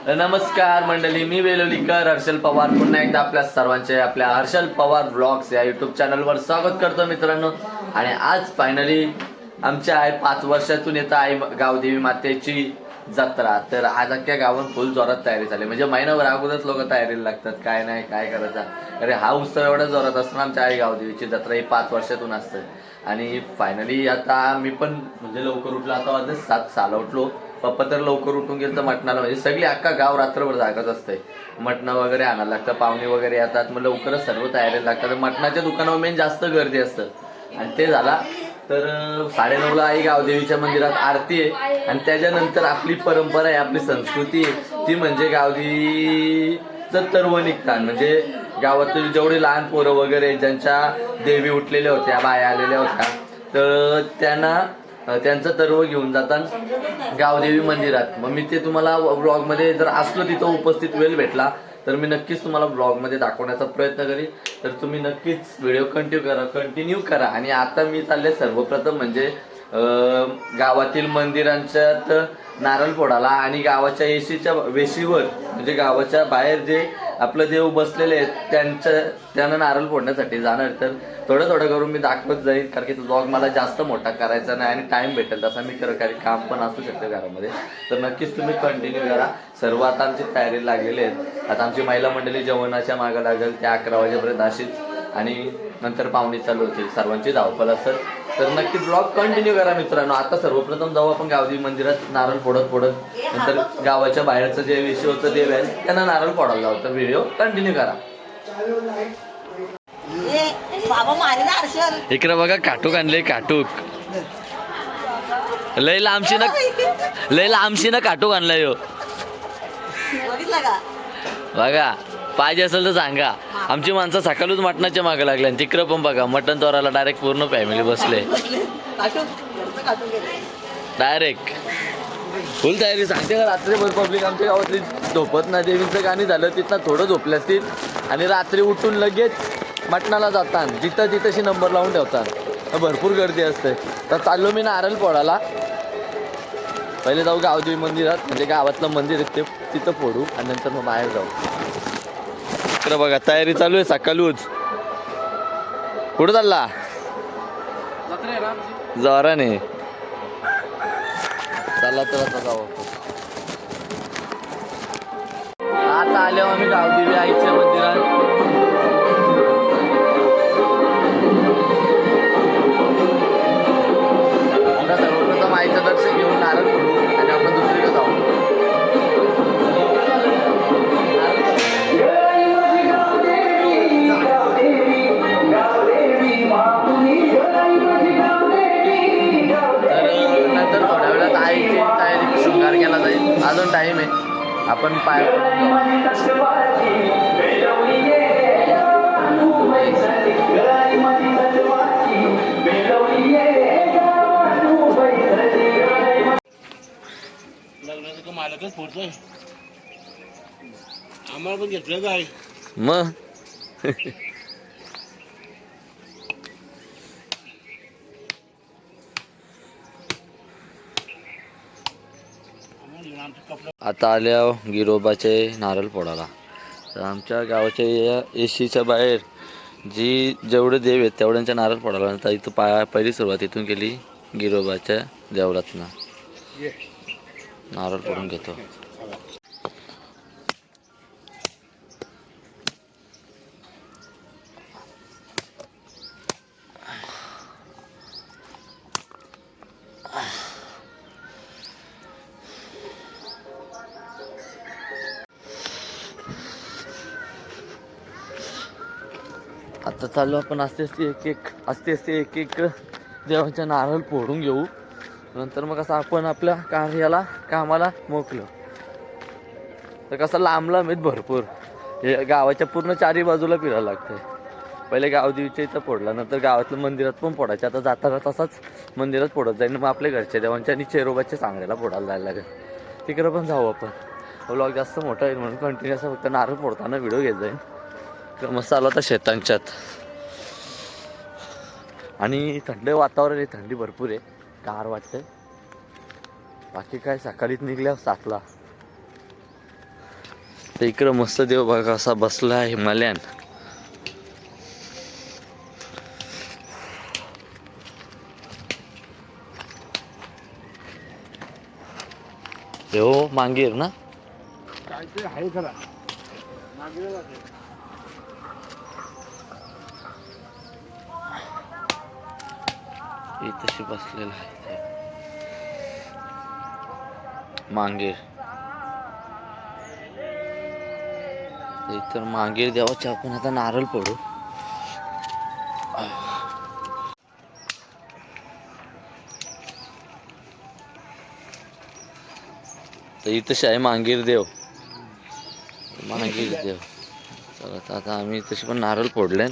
नमस्कार मंडळी, मी वेलोलीकर हर्षल पवार पुन्हा एकदा आपल्या सर्वांचे आपल्या हर्षल पवार व्लॉग्स या यूट्यूब चॅनलवर स्वागत करतो मित्रांनो. आणि आज फायनली आमच्या आहे 5 वर्षातून येत आहे गावदेवी मातेची जत्रा. तर आज अख्ख्या गावात फुल जोरात तयारी झाली, म्हणजे महिनाभर अगोदरच लोक तयारीला लागतात. काय नाही काय करायचं, अरे हा उत्सव एवढा जोरात असतो. आमच्या आई गावदेवीची जत्रा ही 5 वर्षातून असते. आणि फायनली आता मी पण म्हणजे लवकर उठलो, आता वाजले 7:06 उठलो. पप्पा तर लवकर उठून गेलं तर मटणाला, म्हणजे सगळी अख्खा गाव रात्रभर जागत असते. मटणं वगैरे आणायला लागतं, पाहुणे वगैरे येतात, मग लवकरच सर्व तयारीला लागतात. मटणाच्या दुकानावर मेन जास्त गर्दी असतं. आणि ते झाला तर 9:30ला आई गावदेवीच्या मंदिरात आरती आहे. आणि त्याच्यानंतर आपली परंपरा आहे, आपली संस्कृती आहे ती म्हणजे गावदेवीचं तरव निघतात. म्हणजे गावातील जेवढे लहान पोरं वगैरे ज्यांच्या देवी उठलेल्या होत्या, बाया आलेल्या होत्या, तर त्यांचं तरव घेऊन जातात गावदेवी मंदिरात. मग मी ते तुम्हाला ब्लॉगमध्ये जर असलो तिथं उपस्थित वेळ भेटला तर मी नक्कीच तुम्हाला ब्लॉगमध्ये दाखवण्याचा प्रयत्न करीन. तर तुम्ही नक्कीच व्हिडिओ कंटिन्यू करा. आणि आता मी चालले सर्वप्रथम म्हणजे गावातील मंदिरांच्यात नारळ फोडायला आणि गावाच्या वेशीवर म्हणजे गावाच्या बाहेर जे आपलं देव बसलेले आहेत त्यांना नारळ फोडण्यासाठी जाणार. तर थोडं करून मी दाखवत जाईल, कारण की ब्लॉग मला जास्त मोठा करायचा नाही आणि टाइम भेटेल तसा मी काही काम पण असू शकतं घरामध्ये. तर नक्कीच तुम्ही कंटिन्यू करा. सर्व आता आमची तयारी लागलेली आहेत. आता आमची महिला मंडळी जेवणाच्या मागं लागेल, त्या 11 वाजेपर्यंत अशीच. आणि नंतर पाहुणे चालू होतील, सर्वांची धावपळ असेल. तर नक्की ब्लॉग कंटिन्यू करा मित्रांनो. आता सर्वप्रथम जाऊ आपण गावदेवी मंदिरात नारळ फोडत नंतर गावाच्या बाहेरचं जे विश्वचं देव आहे त्यांना नारळ फोडायला जाऊ. तर व्हिडिओ कंटिन्यू करा. इकडे बघा काटूक आणले, काटूक लय लांबशी ना काटूक आणलाय यो. बघा पाहिजे असेल तर सांगा. आमची माणसं सकाळूच मटणाच्या मागे लागल्या. तिकडं पण बघा मटण तोराला डायरेक्ट पूर्ण फॅमिली बसले, डायरेक्ट फुल तयारी. सांगते का रात्रीभर पब्लिक आमच्या गावातली झोपत नाही. देवीचं गाणी झालं तिथं थोडं झोपले असतील आणि रात्री उठून लगेच मटणाला जातात. जिथं नंबर लावून ठेवतात. भरपूर गर्दी असते. तर चाललो मी नारळ फोडायला. पहिले जाऊ गावदेवी मंदिरात, म्हणजे गावातलं मंदिर आहे तिथं फोडू आणि नंतर मग बाहेर जाऊ. इकडं बघा तयारी चालू आहे सकाळूच. कुठं चालला? जोराने चला तर आता जाऊ. आता आलो आम्ही गावदेवी आईच्या मंदिरात. आता सर्वप्रथम आईचं दर्शन घेऊन नारळ फोडू आणि आपण दुसरीकडे जाऊ. नंतर थोड्या वेळात आईची तयारी शृंगार केला जाईल. अजून टाईम आहे, आपण पाय मालकच फोडतोय. आम्हाला पण घेतलं काय मग आता आल्या गिरोबाचे नारळ फोडायला. तर आमच्या गावाच्या या एशीच्या बाहेर जेवढे देव आहेत तेवढ्यांच्या नारळ फोडायला. नंतर इथं पहिली सुरुवात इथून केली, गिरोबाच्या देवळातनं नारळ फोडून घेतो. आता चालू आपण असते एक एक देवाच्या नारळ फोडून घेऊ. नंतर मग कसं आपण आपल्या कामाला मोकलो. तर कसं लांब आहेत भरपूर. हे गावाच्या पूर्ण 4ही बाजूला फिरायला लागतंय. पहिले गावदेवीच्या इथं फोडला, नंतर गावातल्या मंदिरात पण फोडायचे. आता जाताना तसाच मंदिरात फोडत जाईल. मग आपल्या घरच्या देवांच्या आणि चेरोबाच्या सांगण्याला फोडायला जायला लागेल. तिकडं पण जाऊ आपण. ब्लॉग जास्त मोठा आहे म्हणून कंटिन्यू असं फक्त नारळ फोडताना व्हिडिओ घेत जाईल. मस्त आला होता शेतांच्यात. आणि थंड वातावरण आहे, थंडी भरपूर आहे, गार वाटतंय. बाकी काय सकाळीच निघल्या 7ला. तर इकडं मस्त देव बघा असा बसला आहे हिमालयन. हो मांगीर ना. काय ते आहे खरा मागे जाते. इथशी बसलेला आहे मांगीर. तर मांगीर देवाच्या आपण आता नारळ पडू. तर इथंशी आहे मांगीर देव. मांगीर देव. चला तर आता आम्ही तशी पण नारळ फोडले.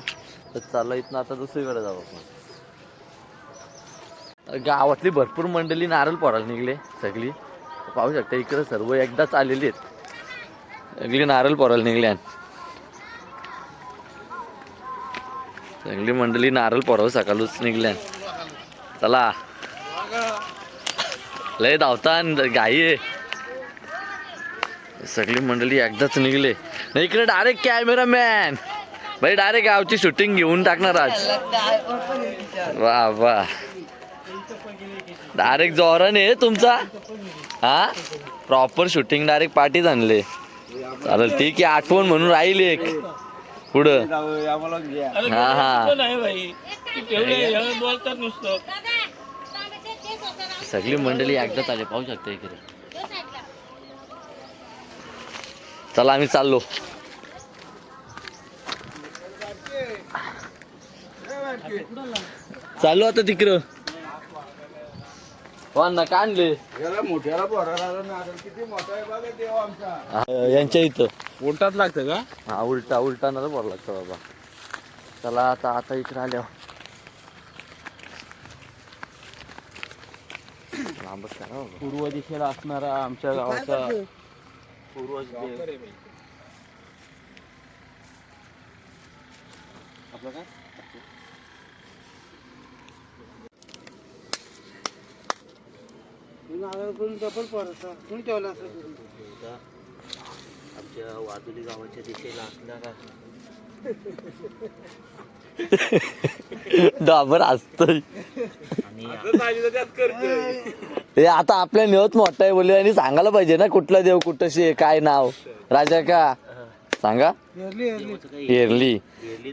तर चाललं इथनं आता दुसरीकडे जाऊ आपण. गावातली भरपूर मंडळी नारळ फोडायला निघले सगळी. पाहू शकता इकडे सर्व एकदाच आलेली आहेत. सगळी नारळ फोडायला निघल्या. सगळी मंडळी नारळ फोडावं सकाळच निघल्या. चला लय धावतान घाई आहे. सगळी मंडळी एकदाच निघले. नाही इकडे डायरेक्ट कॅमेरामॅन भाई डायरेक्ट गावची शूटिंग घेऊन टाकणार आज. वा वा डायरेक्ट जोराने आहे तुमचा. हा प्रॉपर शूटिंग डायरेक्ट पार्टीत आणले. चालेल ठीक आहे आठवण म्हणून राहील एक पुढं. हा हा सगळी मंडळी एकदाच आले पाहू शकता इकडे. चला आम्ही चाललो. चाललो आता तिकडं. ना काढले मोठ्याला पोराला नारळ किती मोठा आहे बघा देव आमचा. यांच्या इथं उलटाच लागतं का. हा उलटा उलटा ना बरं लागतं बाबा. चला आता इकडे आल्यावर लांबच करा बाबा. पूर्व दिशेला असणारा आमच्या गावाचा पूर्वज देव. आपलं काय आमच्या वादुली गावाच्या दिशेला असणारा डाबर असतोय. आणि हे आता आपल्या नेहत मोठा आहे बोलले आणि सांगायला पाहिजे ना कुठला देव कुठशी काय नाव. राजा का सांगा. एरली.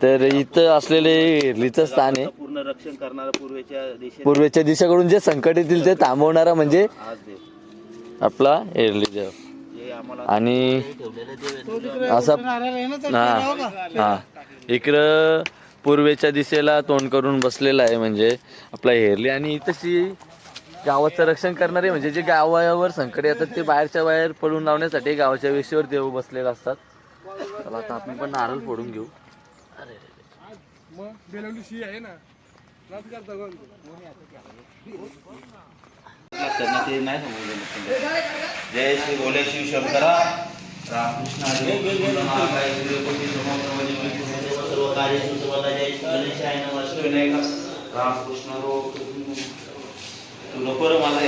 तर इथं असलेले एरलीचं स्थान आहे. पूर्ण रक्षण करणारा पूर्वेच्या दिशेकडून जे संकट येतील ते थांबवणारा म्हणजे आज देव आपला एरली देव. जे आम्हाला आणि ठेवलेले देव असं हा हा इकडं पूर्वेच्या दिशेला तोंड करून बसलेला आहे म्हणजे आपला हेरली. आणि इथंशी गावाचं रक्षण करणारे म्हणजे जे गावावर संकट येतात ते बाहेरच्या बाहेर पडून लावण्यासाठी गावाच्या वेशीवर देव बसलेले असतात. चला आता आपण पण नारळ फोडून घेऊ. त्यांना ते नाही समजलं. जय श्री बोले शिव शंकरा रामकृष्ण सर्व कार्य जय गणेशाय नमः. रामकृष्ण नको रे मला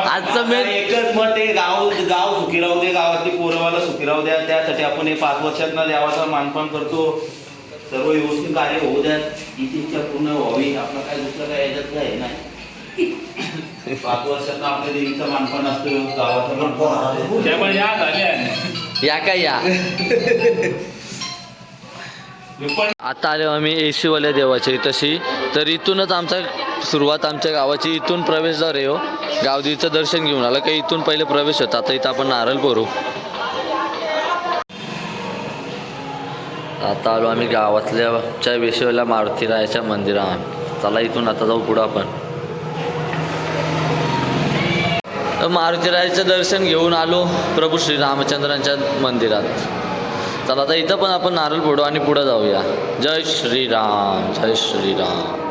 आजचं मेन एकच मत आहे. गाव सुखी राहू दे. गावातली पोरवाला सुखी राहू द्या. त्यासाठी आपण हे 5 वर्षात देवाचा मानपान करतो. सर्व व्यवस्थित कार्य होऊ द्या. इथे इच्छा पूर्ण व्हावी. आपलं काय दुसरं काय याच्यात काय नाही. 5 वर्षात आपल्या देवीचं मानपान असतं. गावाचं मानपान या काय या आता आलो आम्ही एशीवाल्या देवाच्या इथंशी. तर इथूनच आमचा सुरुवात आमच्या गावाची. इथून प्रवेशद्वार आहे हो. गावदेवीचं दर्शन घेऊन आलं का इथून पहिले प्रवेश होता. आता इथं आपण नारळ भरू. आता आलो आम्ही गावातल्या वेशीवाल्या मारुतीरायाच्या मंदिरात. चला इथून आता जाऊ पुढं आपण. मारुतीरायाचं दर्शन घेऊन आलो प्रभू श्री रामचंद्रांच्या मंदिरात. चला आता इथं पण आपण नारळ फोडू आणि पुढं जाऊया. जय श्रीराम जय श्रीराम.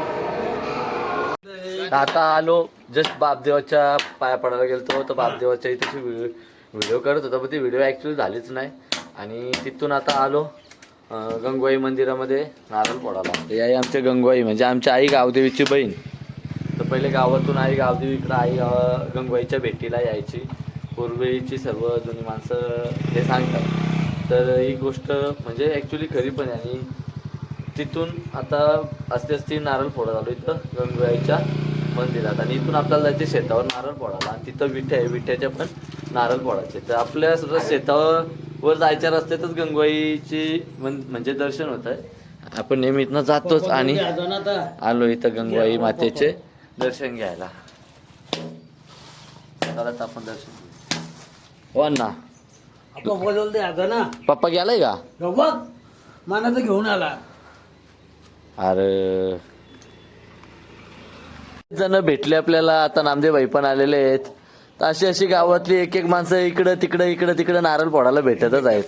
आता आलो जस्ट बापदेवाच्या पाया पडायला गेलतो. तर बापदेवाच्या इथे व्हिडिओ करत होता पण ती व्हिडिओ ॲक्च्युली झालीच नाही. आणि तिथून आता आलो गंगोई मंदिरामध्ये नारळ फोडायला. हे आहे आमच्या गंगोई म्हणजे आमच्या आई गावदेवीची बहीण. तर पहिले गावातून आई गावदेवी इकडं आई गंगोईच्या भेटीला यायची. पूर्वीची सर्व जुनी माणसं हे सांगतात. तर ही गोष्ट म्हणजे ॲक्च्युली खरी पण आहे. आणि तिथून आता असती नारळ फोडा झालो इथं गंगूबाईच्या मंदिरात, आणि इथून आपल्याला जायचे शेतावर नारळ फोडायला, आणि तिथं विठ्या आहे, विठ्याच्या पण नारळ फोडायचे. तर आपल्या सुद्धा शेतावर जायच्या रस्त्यातच गंगूबाईची म्हणजे दर्शन होत आहे. आपण नेहमी इथनं जातोच आणि आलो इथं गंगूबाई मातेचे दर्शन घ्यायला. चला तर आपण दर्शन घेऊ. हो ना, पप्पा गेलाय का? मानाचं घेऊन आला. अरे जण भेटले आपल्याला. आता नामदेवभाई पण आलेले आहेत. तर अशी गावातली एक एक माणसं इकडं तिकडं नारळ फोडायला भेटतच आहेत.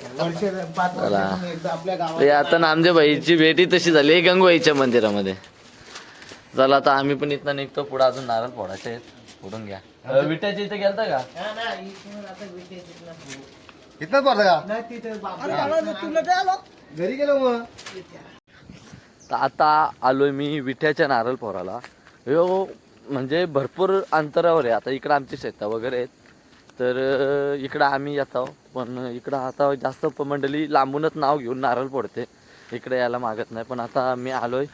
चला आता नामदेवभाईची भेटी तशी झाली गंगूबाईच्या मंदिरामध्ये. चला आता आम्ही पण इथं निघतो. पुढे अजून नारळ फोडायचे आहेत, फोडून घ्या. विट्याच्या इथे गेलता का? इथंच पडतं का? घरी गेलो मग. तर आता आलोय मी विठ्याच्या नारळ फोडायला. हो म्हणजे भरपूर अंतरावर आहे. आता इकडं आमची शेतं वगैरे आहेत, तर इकडं आम्ही येतो. पण इकडं आता जास्त मंडळी लांबूनच नाव घेऊन नारळ फोडते, इकडे यायला मागत नाही. पण आता मी आलोय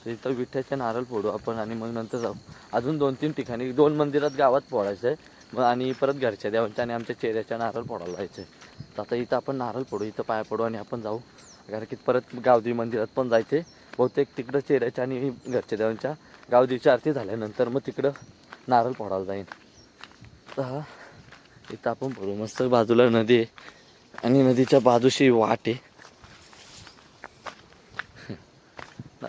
तर इथं विठ्याचे नारळ फोडू आपण, आणि मग नंतर जाऊ अजून 2-3 ठिकाणी. 2 मंदिरात गावात फोडायचं आहे मग, आणि परत घरच्या देवांच्या आणि आमच्या चेहऱ्याच्या नारळ फोडायला जायचं आहे. तर आता इथं आपण नारळ फोडू, इथं पाया पडू आणि आपण जाऊ. कारण की परत गावदेवी मंदिरात पण जायचे बहुतेक. तिकडं चेहऱ्याच्या आणि घरच्या देवांच्या गावदेवीची आरती झाल्यानंतर मग तिकडं नारळ फोडायला जाईन. तर हा इथं आपण फोडू. मस्त बाजूला नदी आहे आणि नदीच्या बाजूशी वाट आहे.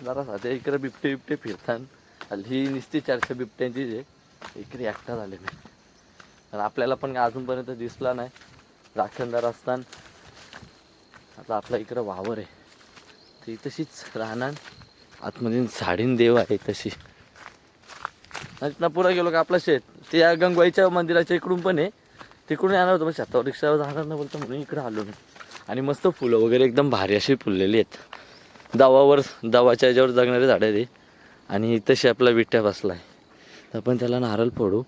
जरा साध्या इकडे बिबटे फिरतात. हल्ली नुसती 400 बिबट्यांची जे इकडे एकटा झाले मी. तर आपल्याला पण अजूनपर्यंत दिसला नाही राखणदार असताना. आता आपला इकडं वावर आहे, ती तशीच राहणार. आतमध्ये साडीन देव आहे तशी. ना पुढं गेलो का आपलं शेत ते या गंगूबाईच्या मंदिराच्या इकडून पण आहे. तिकडून येणार होतं पण शेतावर रिक्षावर जाणार नाही बोलतो म्हणून इकडं आलो मी. आणि मस्त फुलं वगैरे एकदम भारी अशी फुललेली आहेत. दवाच्या याच्यावर जगणारे झाडं आहे ते. आणि तशी आपला विट्या बसला आहे. तर आपण त्याला नारळ फोडू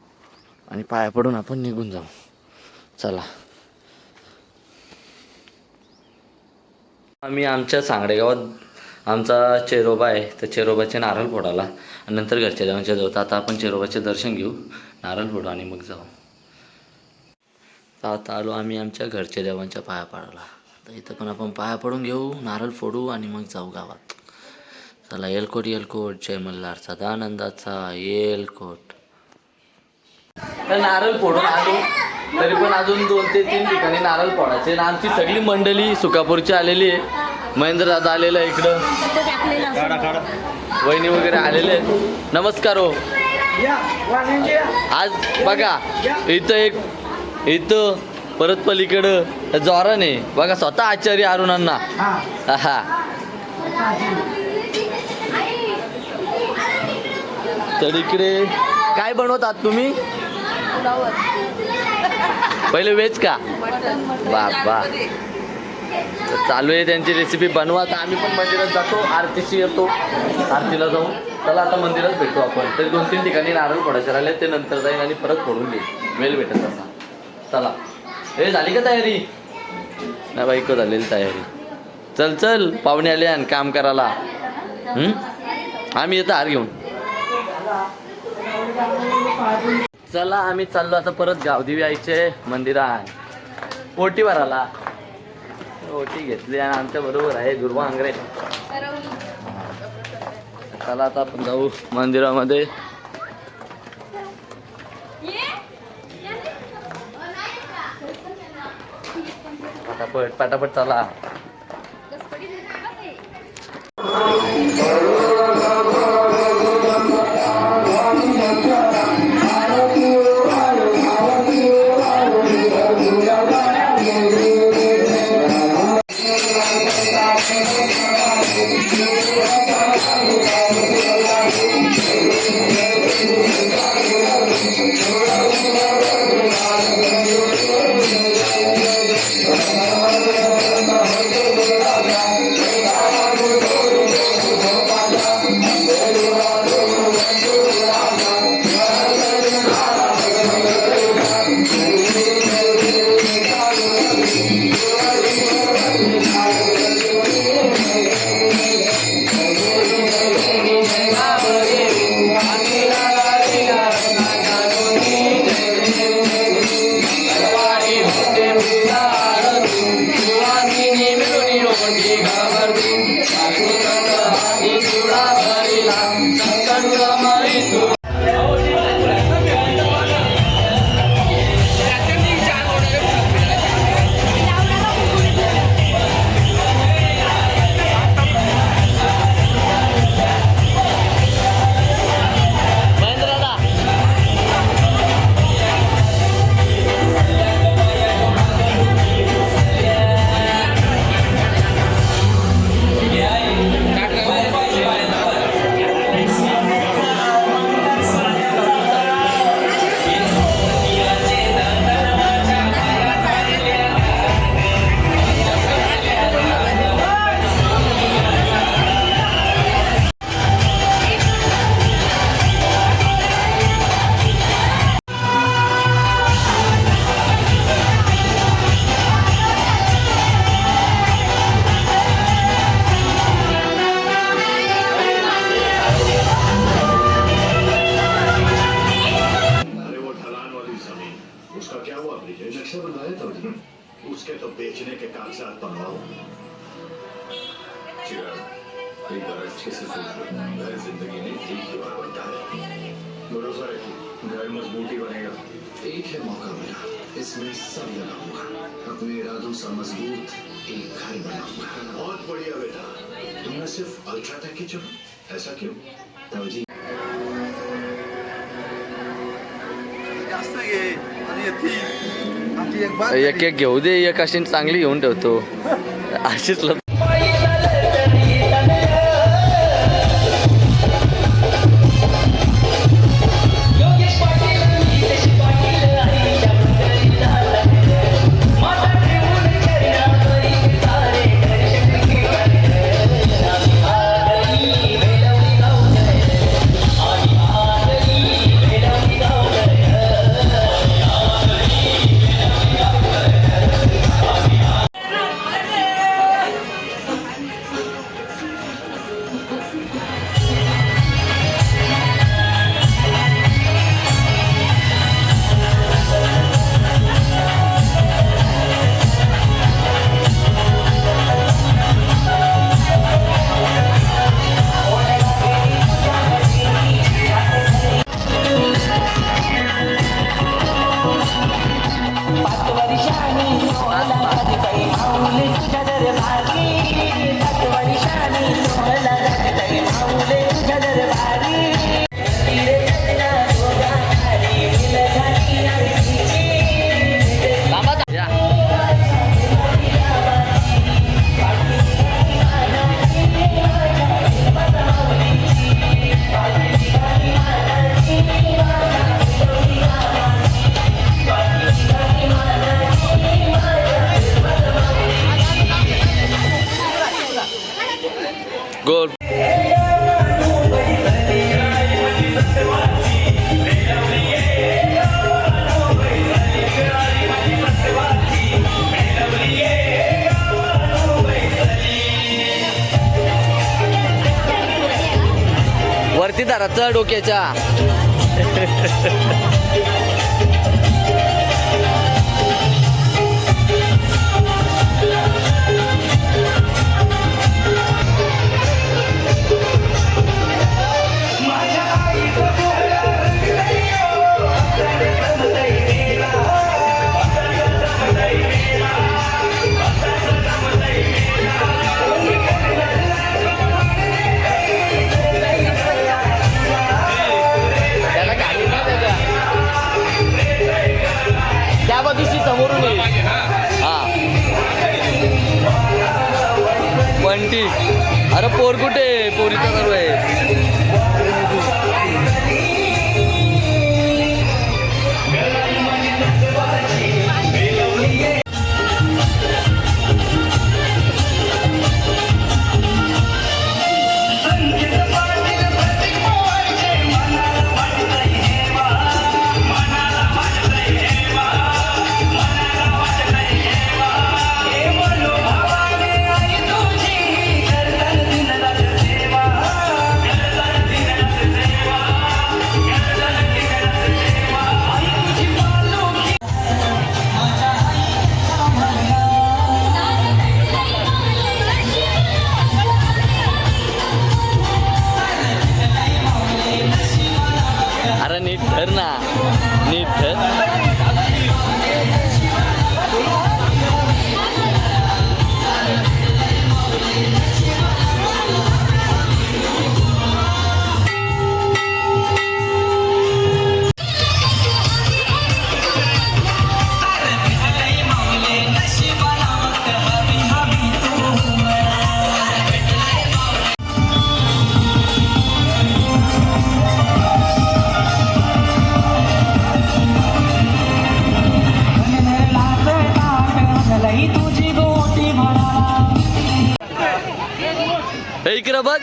आणि पाया पडून आपण निघून जाऊ. चला. आम्ही आमच्या सांगडे गावात आमचा चेरोबा आहे, तर चेरोबाचे नारळ फोडायला आणि नंतर घरच्या देवांच्या जाऊ. आता आपण चेरोबाचे दर्शन घेऊ, नारळ फोडू आणि मग जाऊ. आता आलो आम्ही आमच्या घरच्या देवांच्या पाया पडायला. तर इथं पण आपण पाया पडून घेऊ, नारळ फोडू आणि मग जाऊ गावात. चला. येलकोट जय मल्हार सदानंदाचा येलकोट. तर नारळ फोडून आलो, तरी पण अजून 2 ते 3 ठिकाणी नारळ फोडायचे. आणि आमची सगळी मंडळी सुकापूरची आलेली आहे. महेंद्र दादा आलेला आहे इकडं, वहिनी वगैरे आलेले आहेत. नमस्कार हो. आज बघा इथं परत पलीकडं जोरान आहे बघा, स्वतः आचार्य अरुणांना. हा तर इकडे काय बनवतात तुम्ही? पहिले वेज का? बाबा. तर चालू आहे त्यांची रेसिपी बनवा. तर आम्ही पण मंदिरात जातो, आरतीशी येतो, आरतीला जाऊ. चला आता मंदिरात भेटू आपण. तर 2-3 ठिकाणी नारळ फोडायचे राहिले, ते नंतर जाईन आणि परत फोडून देईन वेळ भेटत असा. चला. हे झाली का तयारी? नाही बाईको झालेली तयारी. चल पाहुणे आले आणि काम करायला. आम्ही येतो हार घेऊन. चला आम्ही चाललो आता परत गावदेवी आईचे मंदिरात. ओटी भरायला ओटी घेतली आणि आमच्या बरोबर आहे दुर्वा आंग्रे. चला आता आपण जाऊ मंदिरामध्ये. पटापट चला. घर जिंदगी में एक ही बार बनता है। भरोसा रखिए, घर मजबूत ही बनेगा। एक है मौका मिला, इसमें सब लगाऊंगा। अपने इरादों सा मजबूत एक घर बनाऊंगा। बहुत बढ़िया बेटा, तुमने सिर्फ अल्ट्राटेक ही चुना, ऐसा क्यों? तवजी जास्त घे आणि ती आमची एक बात एक एक घेऊ दे, एक अशी चांगली घेऊन ठेवतो अशीच गोल वरती धराचं डोक्याच्या त्या बाजूशी समोरून येईल हा बंटी अरे पोर कुठे पोरीचा सर्व आहे अरे नीट धर ना नीट धर इकडं बघ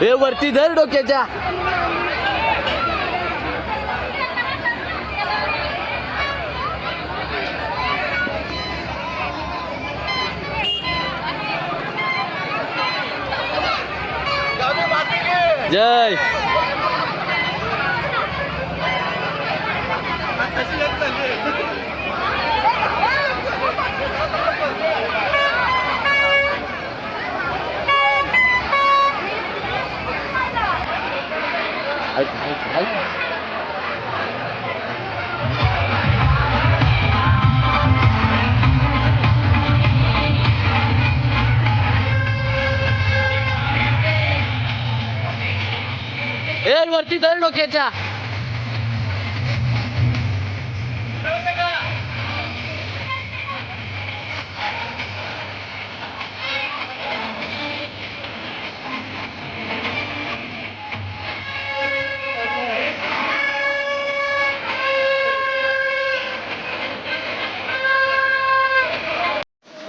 हे वरती धर डोक्याच्या. जय ए वरती धर डोक्याच्या.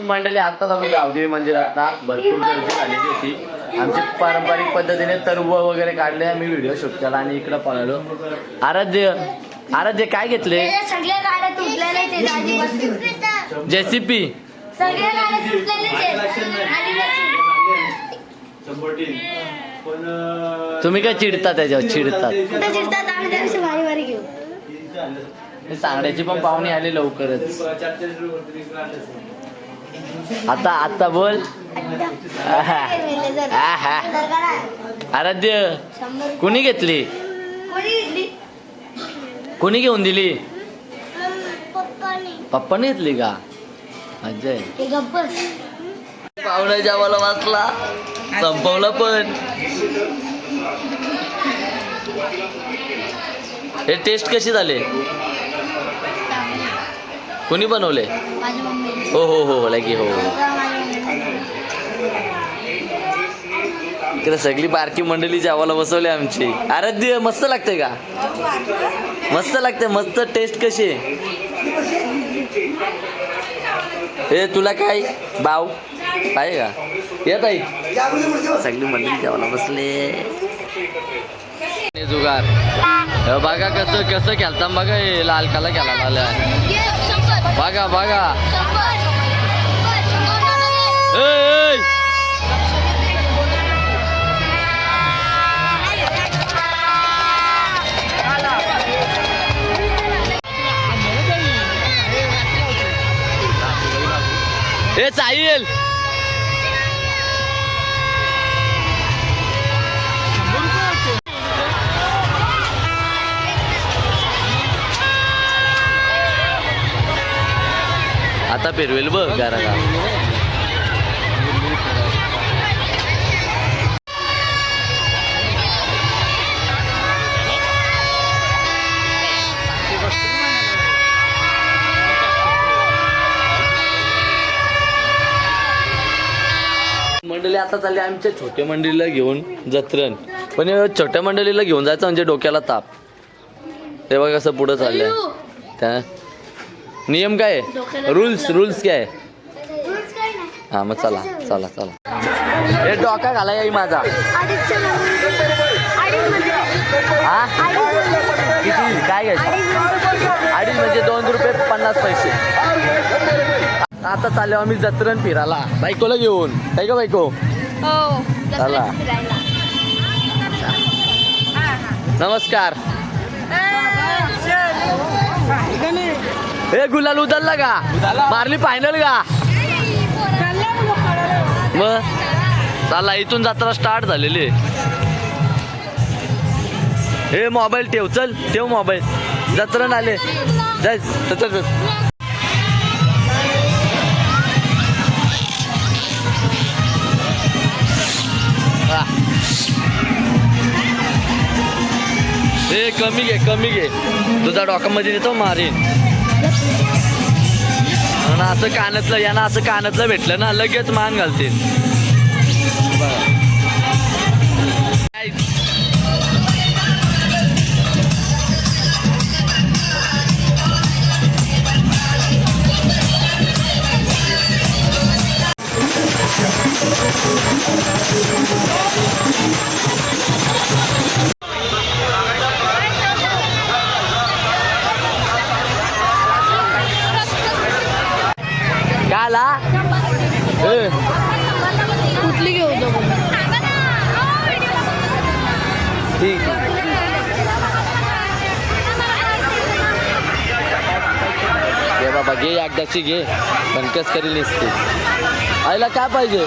मंडळी आता आम्ही गावदेवी मंदिरात ना भरपूर गर्दी झालेली होती. आमची पारंपरिक पद्धतीने तरव वगैरे काढले. आम्ही व्हिडिओ शूट केला आणि इकडं पळालो. आराध्य काय घेतले? सगळ्या गाड्या तुटलेल्या जेसीपी. सगळ्या गाड्या तुटलेल्या तुम्ही काय चिडता त्याच्यावर? चिडतात चिडतात आम्ही त्यापेक्षा भारी भारी घेऊ. सांगण्याची पण पाहुणे आले लवकरच. आता बोल. आराध्य कोणी घेतली? कोणी घेऊन दिली? पप्पाने घेतली का? अजय पाहुणा जेवायला वाचला. संपवलं पण. हे टेस्ट कशी झाले? कोणी बनवले? हो हो हो लगे हो. इकडे सगळी बारकी मंडळी जेवायला बसवली आमची. आराध्य मस्त लागते का? मस्त लागते. मस्त टेस्ट कशी आहे? हे तुला काय भाव आहे का? येत आहे सगळी मंडळी जेवायला बसले. जुगार बघा कसं कसं खेळता बघा. हे लाल काला खेळायला आला बघा बघा. हे साहिल आता फिरवेल बघ घराला. मंडळी आता चालली आमच्या छोट्या मंडळीला घेऊन जत्रण. पण छोट्या मंडळीला घेऊन जायचं म्हणजे डोक्याला ताप. ते बघा कसं पुढं चाललंय. त्या नियम काय आहे? रूल्स काय आहे? हा मग चला चला चला. हे डोका घाला याई माझा. हा किती काय घ्यायचं? 2.5 म्हणजे 2 रुपये 50 पैसे. आता चाललो आम्ही जत्रण फिरायला बायकोला घेऊन. काय का बायको? चला. नमस्कार. हे गुलाल उधळला का? मारली फायनल का? मग चला इथून जत्रा स्टार्ट झालेली. हे मोबाईल ठेव. चल ठेव मोबाईल. जत्रण आले जाय. हे कमी घे तुझा डोक्यामध्ये येतो मारीन. असं कानातलं यांना असं कानातलं भेटलं ना लगेच मान घालतील. घे एकदाची घे पण कस करी नसते आईला काय पाहिजे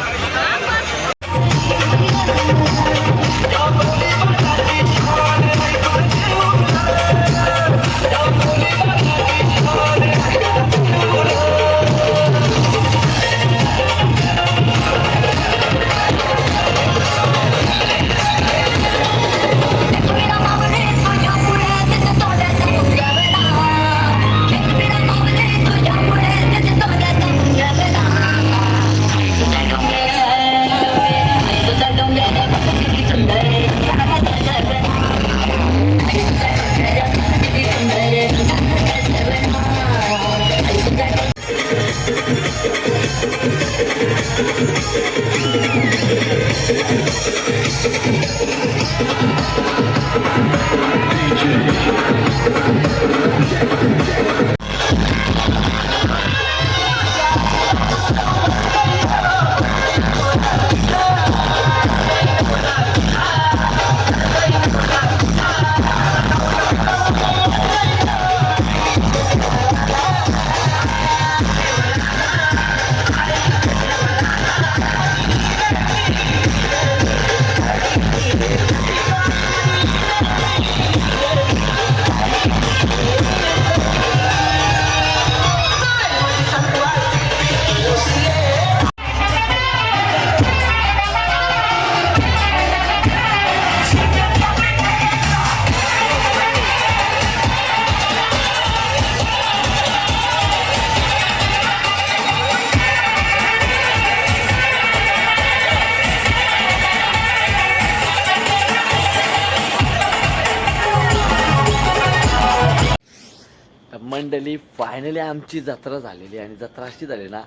मंडळी फायनली आमची जत्रा झालेली आणि जत्रा अशी झाली ना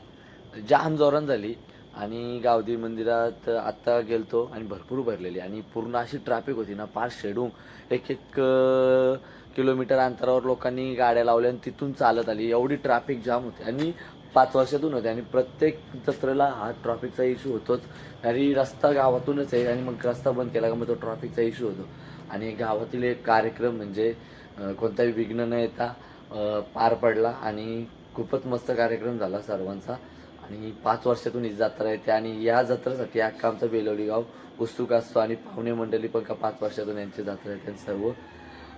जाम जोरान झाली आणि गावदेवी मंदिरात आत्ता गेलतो आणि भरपूर भरलेली आणि पूर्ण अशी ट्रॅफिक होती ना पार शेडून एक किलोमीटर अंतरावर लोकांनी गाड्या लावल्या आणि तिथून चालत आली एवढी ट्रॅफिक जाम होती आणि 5 वर्षातून होते आणि प्रत्येक जत्रेला हा ट्रॅफिकचा इश्यू होतोच आणि रस्ता गावातूनच आहे आणि मग रस्ता बंद केला का मग तो ट्रॅफिकचा इश्यू होतो आणि गावातील एक कार्यक्रम म्हणजे कोणताही विघ्न न येता पार पडला आणि खूपच मस्त कार्यक्रम झाला सर्वांचा आणि 5 वर्षातून ही जत्रा येते आणि या जत्रेसाठी अख्खा आमचा बेलोली गाव उत्सुक असतो आणि पाहुणे मंडळी पण का 5 वर्षातून यांची जत्रा येते सर्व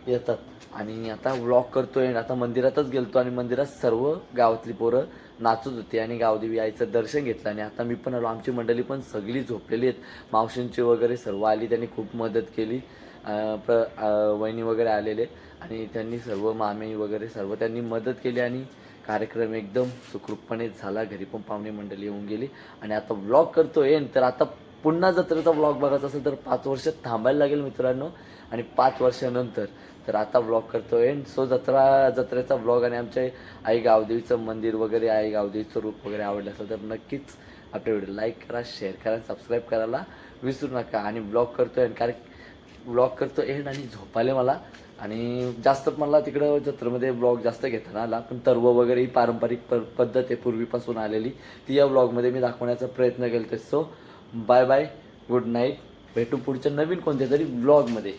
येतात आणि आता व्लॉग करतोय आता मंदिरातच गेलतो आणि मंदिरात सर्व गावातली पोरं नाचत होती आणि गावदेवी आईचं दर्शन घेतलं आणि आता मी पण आलो आमची मंडळी पण सगळी झोपलेली आहेत मावशींची वगैरे सर्व आली त्यांनी खूप मदत केली वहिनी वगैरे आलेले आणि त्यांनी सर्व मामे वगैरे सर्व त्यांनी मदत केली आणि कार्यक्रम एकदम सुखरूपपणे झाला घरी पण पाहुणे मंडळी येऊन गेली आणि आता व्लॉग करतोय तर आता पुन्हा जत्रेचा व्लॉग बघायचा असेल तर 5 वर्ष थांबायला लागेल मित्रांनो आणि 5 वर्षानंतर तर आता व्लॉग करतोय सो जत्रेचा व्लॉग आणि आमच्या आई गावदेवीचं मंदिर वगैरे आई गावदेवीचं रूप वगैरे आवडलं असेल तर नक्कीच आपल्या व्हिडिओ लाईक करा शेअर करा सबस्क्राईब करायला विसरू नका आणि व्लॉग करतोय कारण व्लॉग करतो एंड आणि झोपाले मला आणि जास्त मला तिकडं जत्रेमध्ये व्लॉग जास्त घेताना आला पण तर्व वगैरे ही पारंपरिक पद्धत आहे पूर्वीपासून आलेली ती या व्लॉगमध्ये मी दाखवण्याचा प्रयत्न केला so bye bye good night भेटू पुढच्या नवीन कोणत्या तरी व्लॉगमध्ये